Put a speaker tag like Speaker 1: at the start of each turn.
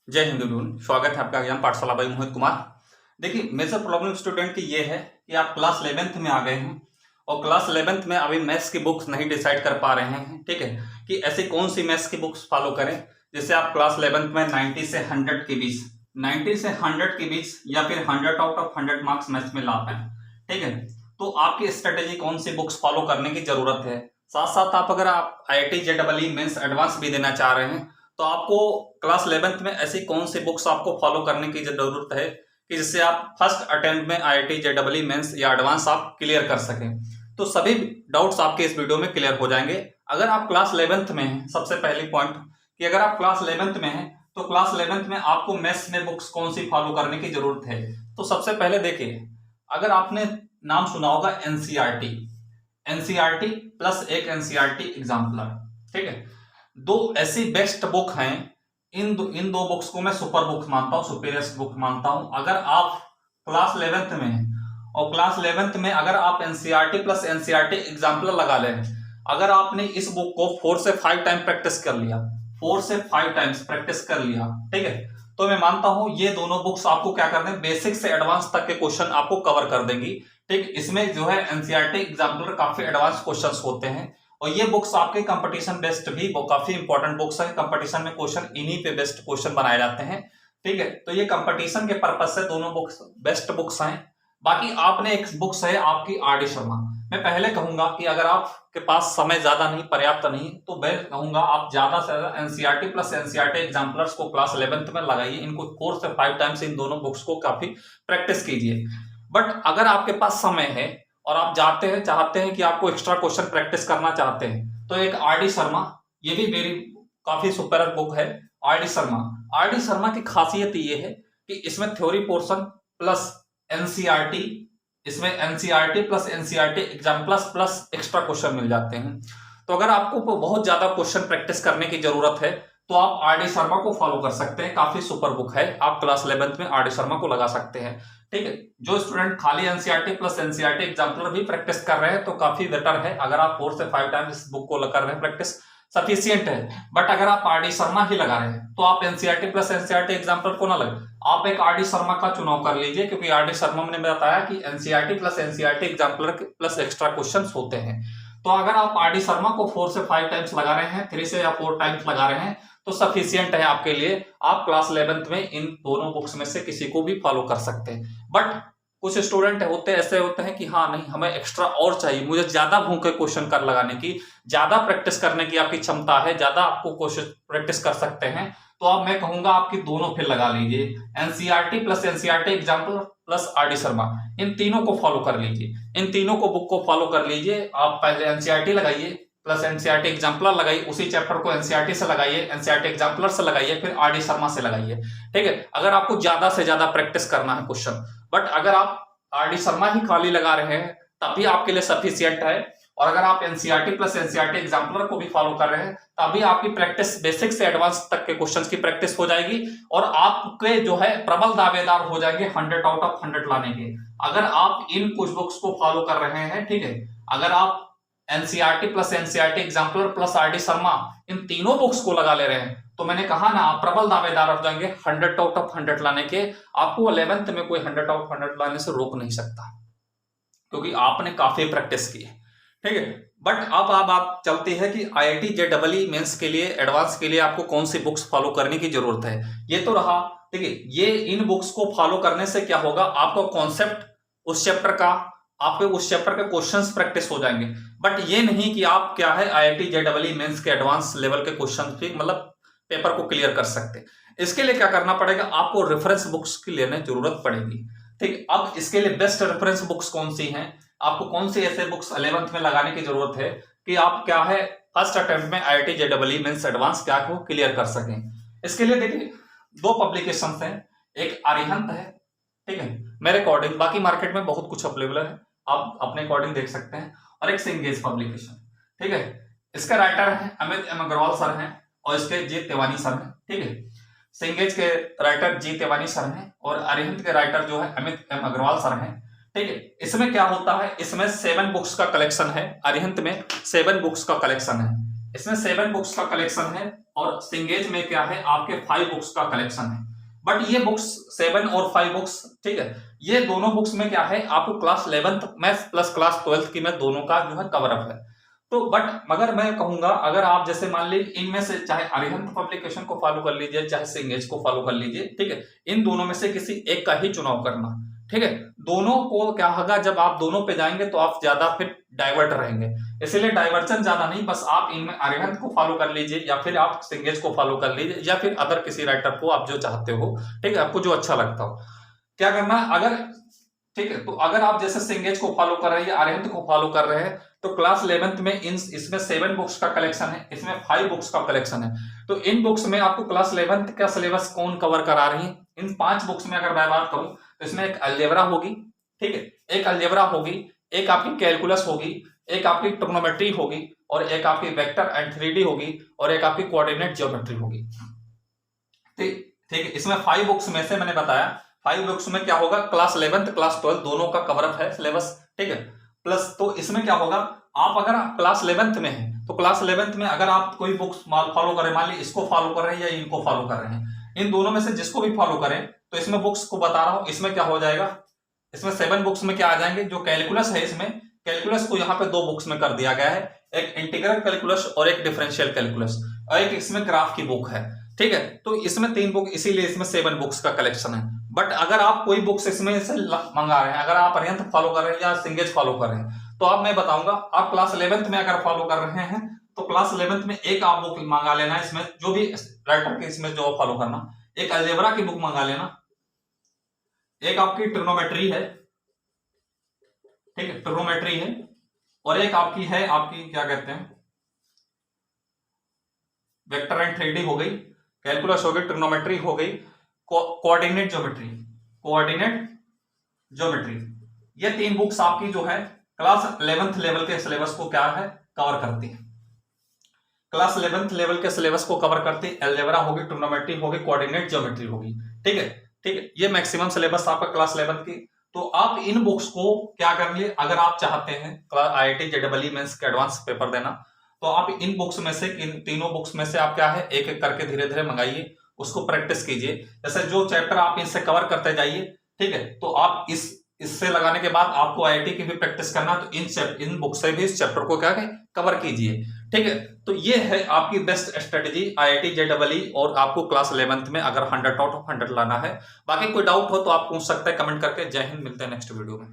Speaker 1: जय हिंद एवरीवन, स्वागत है आपका ज्ञान पाठशाला बाई मोहित कुमार। देखिए, मेजर प्रॉब्लम स्टूडेंट की ये है कि आप क्लास 11th में आ गए हैं और क्लास 11th में अभी मैथ्स की बुक्स नहीं डिसाइड कर पा रहे हैं। ठीक है कि ऐसी कौन सी मैथ्स की बुक्स फॉलो करें जिससे आप क्लास 11th में 90 से 100 के बीच 90 से 100 के बीच या फिर 100 आउट ऑफ 100 मार्क्स मैथ्स में ला पाए। ठीक है, तो आपकी स्ट्रेटेजी कौन सी बुक्स फॉलो करने की जरूरत है। साथ साथ आप अगर आप IIT JEE मेंस एडवांस भी देना चाह रहे हैं तो आपको क्लास 11th में ऐसी कौन सी बुक्स आपको फॉलो करने की जरूरत है कि जिससे आप फर्स्ट अटेम्प्ट में IIT JEE मेंस या एडवांस आप क्लियर कर सकें। तो सभी डाउट्स आपके इस वीडियो में क्लियर हो जाएंगे। अगर आप क्लास 11th में हैं, सबसे पहली पॉइंट कि अगर आप क्लास 11th में हैं तो क्लास 11th में आपको मैथ्स में बुक्स कौन सी फॉलो करने की जरूरत है। तो सबसे पहले देखिए, अगर आपने नाम सुना होगा एनसीईआरटी प्लस एक एनसीईआरटी एग्जाम्पलर। ठीक है, दो ऐसी बेस्ट बुक हैं। इन दो बुक्स को मैं सुपर बुक मानता हूं, सुपीरियर बुक मानता हूं। अगर आप क्लास 11th में हैं और क्लास 11th में अगर आप एनसीईआरटी प्लस एनसीईआरटी एग्जाम्पलर लगा लें, अगर आपने इस बुक को 4 से 5 टाइम प्रैक्टिस कर लिया, 4 से 5 टाइम्स प्रैक्टिस कर लिया, ठीक है, तो मैं मानता हूं ये दोनों बुक्स आपको क्या कर दें, बेसिक से एडवांस तक के क्वेश्चन आपको कवर कर देंगी। ठीक, इसमें जो है एनसीईआरटी एग्जाम्पलर काफी एडवांस क्वेश्चंस होते हैं और ये बुक्स आपके कंपटीशन बेस्ड भी काफी इंपॉर्टेंट बुक्स है। कंपटीशन में क्वेश्चन इन्हीं पे बेस्ट क्वेश्चन बनाए जाते हैं। ठीक है, तो ये कंपटीशन के पर्पज से दोनों बुक्स बेस्ट बुक्स हैं। बाकी आपने एक बुक्स है आपकी आर डी शर्मा। मैं पहले कहूंगा कि अगर आपके पास समय ज्यादा नहीं, पर्याप्त नहीं, तो मैं कहूंगा आप ज्यादा से ज्यादा एनसीईआरटी प्लस एनसीईआरटी एग्जाम्पलर्स को क्लास 11th में लगाइए। इनको 4 से 5 टाइम्स इन दोनों बुक्स को काफी प्रैक्टिस कीजिए। बट अगर आपके पास समय है और आप चाहते हैं कि आपको एक्स्ट्रा क्वेश्चन प्रैक्टिस करना चाहते हैं, तो एक आर डी शर्मा, ये भी मेरी काफी सुपर बुक है। आर डी शर्मा की खासियत ये है कि इसमें थ्योरी पोर्शन प्लस एनसीईआरटी, इसमें NCERT plus NCERT examples plus extra question मिल जाते हैं। तो अगर आपको बहुत ज्यादा क्वेश्चन प्रैक्टिस करने की जरूरत है तो आप आर डी शर्मा को फॉलो कर सकते हैं। काफी सुपर बुक है, आप क्लास 11th में आर डी शर्मा को लगा सकते हैं। ठीक है, जो स्टूडेंट खाली एनसीईआरटी प्लस एनसीईआरटी एग्जाम्पलर भी प्रैक्टिस कर रहे हैं तो काफी बेटर है। अगर आप 4 से 5 टाइम इस बुक को कर रहे हैं प्रैक्टिस, सफिशियंट है। बट अगर आप आर डी शर्मा ही लगा रहे हैं तो आप एनसीईआरटी प्लस एनसीईआरटी एग्जाम्पलर को ना लगे, आप एक आर डी शर्मा का चुनाव कर लीजिए, क्योंकि आर डी शर्मा ने बताया कि NCERT plus NCERT exemplar plus extra question होते हैं। तो अगर आप आर डी शर्मा को 4 से 5 टाइम्स लगा रहे हैं, 3 से या 4 टाइम्स लगा रहे हैं, तो सफिशियंट है आपके लिए। आप क्लास 11th में इन दोनों बुक्स में से किसी को भी फॉलो कर सकते हैं। बट कुछ स्टूडेंट ऐसे होते हैं कि हाँ नहीं, हमें एक्स्ट्रा और चाहिए, मुझे ज्यादा भूख है क्वेश्चन कर लगाने की, ज्यादा प्रैक्टिस करने की आपकी क्षमता है, ज्यादा आपको क्वेश्चन प्रैक्टिस कर सकते हैं, तो अब मैं कहूंगा आपकी दोनों फिर लगा लीजिए, NCERT plus NCERT example plus R D Sharma. इन तीनों को फॉलो कर लीजिए, इन तीनों को बुक को फॉलो कर लीजिए। आप पहले एनसीईआरटी लगाइए प्लस एनसीईआरटी एग्जाम्पलर लगाइए, उसी चैप्टर को एनसीईआरटी से लगाइए, एनसीईआरटी एग्जाम्पलर से लगाइए, फिर आर डी शर्मा से लगाइए। ठीक है, अगर आपको ज्यादा से ज्यादा प्रैक्टिस करना है क्वेश्चन। बट अगर आप आर डी शर्मा ही खाली लगा रहे हैं तभी आपके लिए सफिशियंट है। और अगर आप एनसीईआरटी प्लस एनसीईआरटी एग्जाम्पलर को भी फॉलो कर रहे हैं तभी आपकी प्रैक्टिस बेसिक से एडवांस तक के क्वेश्चंस की प्रैक्टिस हो जाएगी और आपके जो है प्रबल दावेदार हो जाएंगे 100 आउट ऑफ 100 लाने के, अगर आप इन कुछ बुक्स को फॉलो कर रहे हैं। ठीक है, अगर आप NCERT plus NCERT exemplar plus R D Sharma इन तीनों बुक्स को लगा ले रहे हैं, तो मैंने कहा ना, आप प्रबल दावेदार हो जाएंगे 100 आउट ऑफ 100 लाने के। आपको 11th में कोई 100 आउट ऑफ 100 लाने से रोक नहीं सकता, क्योंकि आपने काफी प्रैक्टिस की है। ठीक है, बट अब आप चलते हैं कि IIT JEE मेंस के लिए, एडवांस के लिए आपको कौन सी बुक्स फॉलो करने की जरूरत है। ये तो रहा। ठीक है, ये इन बुक्स को फॉलो करने से क्या होगा, आपका कॉन्सेप्ट उस चैप्टर का, आपके उस चैप्टर के क्वेश्चंस प्रैक्टिस हो जाएंगे। बट ये नहीं कि आप क्या है IIT JEE मेंस के एडवांस लेवल के क्वेश्चन भी मतलब पेपर को क्लियर कर सकते। इसके लिए क्या करना पड़ेगा, आपको रेफरेंस बुक्स की लेने जरूरत पड़ेगी। ठीक, अब इसके लिए बेस्ट रेफरेंस बुक्स कौन सी हैं, आपको कौन सी ऐसे बुक्स 11th में लगाने की जरूरत है कि आप क्या है फर्स्ट अटेम्प्ट में IIT JEE मेंस एडवांस क्या को क्लियर कर सकें। इसके लिए देखिए, 2 पब्लिकेशंस हैं, एक अरिहंत है, ठीक है, मेरे अकॉर्डिंग, बाकी मार्केट में बहुत कुछ अवेलेबल है, आप अपने अकॉर्डिंग देख सकते हैं, और एक सिंगेज पब्लिकेशन। ठीक है, इसका राइटर है अमित एम अग्रवाल सर हैं और इसके जी तिवानी सर हैं। ठीक है, सिंगेज के राइटर जी तिवानी सर हैं और अरिहंत के राइटर जो है अमित एम अग्रवाल सर हैं। ठीक है, इसमें क्या होता है, इसमें 7 बुक्स का कलेक्शन है, अरिहंत में 7 बुक्स का कलेक्शन है। इसमें 7 बुक्स का कलेक्शन है और सिंगेज में क्या है आपके 5 बुक्स का कलेक्शन है। बट ये बुक्स 7 और 5 बुक्स, ठीक है, ये दोनों बुक्स में क्या है आपको class 11th maths plus class 12th की में दोनों का जो है कवर अप है। तो बट मगर मैं कहूंगा अगर आप जैसे मान लीजिए इनमें से चाहे अरिहंत पब्लिकेशन को फॉलो कर लीजिए चाहे सिंगेज को फॉलो कर लीजिए, ठीक है, इन दोनों में से किसी एक का ही चुनाव करना, ठीक है। दोनों को क्या होगा जब आप दोनों पे जाएंगे तो आप ज्यादा फिर डाइवर्ट रहेंगे, इसलिए डाइवर्जन ज्यादा नहीं, बस आप इनमें अरिहंत को फॉलो कर लीजिए या फिर आप सिंगेज को फॉलो कर लीजिए या फिर अदर किसी राइटर को आप जो चाहते हो, ठीक है, आपको जो अच्छा लगता हो। क्या करना अगर, ठीक है, तो अगर आप जैसे सिंगेज को फॉलो कर रहे हैं या अरिहंत को फॉलो कर रहे हैं तो क्लास 11th में इसमें 7 बुक्स का कलेक्शन है, इसमें 5 बुक्स का कलेक्शन है। तो इन बुक्स में आपको क्लास 11th का सिलेबस कौन कवर करा रही है? इन 5 बुक्स में अगर मैं बात करूं तो इसमें एक अलजेब्रा होगी, ठीक है, एक अलजेब्रा होगी, एक आपकी कैलकुलस होगी, एक आपकी ट्रिग्नोमेट्री होगी और एक आपकी वेक्टर एंड 3D होगी और एक आपकी कोऑर्डिनेट ज्योमेट्री होगी। ठीक है, इसमें 5 बुक्स में से मैंने बताया 5 बुक्स में क्या होगा क्लास 11th क्लास 12 दोनों का कवर अप है सिलेबस, ठीक है। प्लस तो इसमें क्या होगा आप अगर क्लास 11th में है तो क्लास 11th में अगर आप कोई बुक्स फॉलो करें, मान ली इसको फॉलो कर रहे हैं या इनको फॉलो कर रहे हैं, इन दोनों में से जिसको भी फॉलो करें तो इसमें बुक्स को बता रहा हूं, इसमें क्या हो जाएगा, इसमें 7 बुक्स में क्या आ जाएंगे, जो कैलकुलस है इसमें कैलकुलस को यहाँ पे 2 बुक्स में कर दिया गया है, एक इंटीग्रल कैलकुलस और एक डिफरेंशियल कैलकुलस, और एक इसमें ग्राफ की बुक है, ठीक है। तो इसमें 3 बुक, इसीलिए इसमें 7 बुक्स का कलेक्शन है। बट अगर आप कोई बुक्स इसमें से मंगा रहे हैं, अगर आप अरिहंत फॉलो कर रहे हैं या सिंगेज फॉलो कर रहे हैं तो अब मैं बताऊंगा आप क्लास 11th में अगर फॉलो कर रहे हैं तो क्लास 11th में एक आप बुक मंगा लेना, इसमें जो भी राइटर के इसमें जो फॉलो करना, एक अलजेब्रा की बुक मंगा लेना, एक आपकी ट्रिग्नोमेट्री है, ठीक है, ट्रिग्नोमेट्री है, और एक आपकी है आपकी क्या कहते हैं वेक्टर एंड 3D हो गई, कैलकुलस हो गई, ट्रिग्नोमेट्री हो गई, कोऑर्डिनेट ज्योमेट्री, कोऑर्डिनेट ज्योमेट्री, ये 3 बुक्स आपकी जो है क्लास 11th लेवल के सिलेबस को क्या है कवर करती है। क्लास 11th लेवल के सिलेबस को कवर करती है, अलजेब्रा होगी, ट्रिग्नोमेट्री होगी, कोऑर्डिनेट ज्योमेट्री होगी, ठीक है, ठीक है, ये मैक्सिमम सिलेबस आपका क्लास 11th की। तो आप इन बुक्स को क्या करेंगे अगर आप चाहते हैं IIT JEE मेंस के एडवांस पेपर देना तो आप इन बुक्स में से, इन तीनों बुक्स में से आप क्या है एक एक करके धीरे धीरे मंगाइए, उसको प्रैक्टिस कीजिए, जैसे जो चैप्टर आप इनसे कवर करते जाइए, ठीक है, तो आप इससे लगाने के बाद आपको IIT की भी प्रैक्टिस करना, तो इन बुक से भी इस चैप्टर को क्या कवर कीजिए, ठीक है। तो ये है आपकी बेस्ट स्ट्रेटेजी IIT JEE और आपको क्लास 11th में अगर 100 आउट ऑफ 100 लाना है। बाकी कोई डाउट हो तो आप पूछ सकते हैं कमेंट करके। जय हिंद, मिलते हैं नेक्स्ट वीडियो में।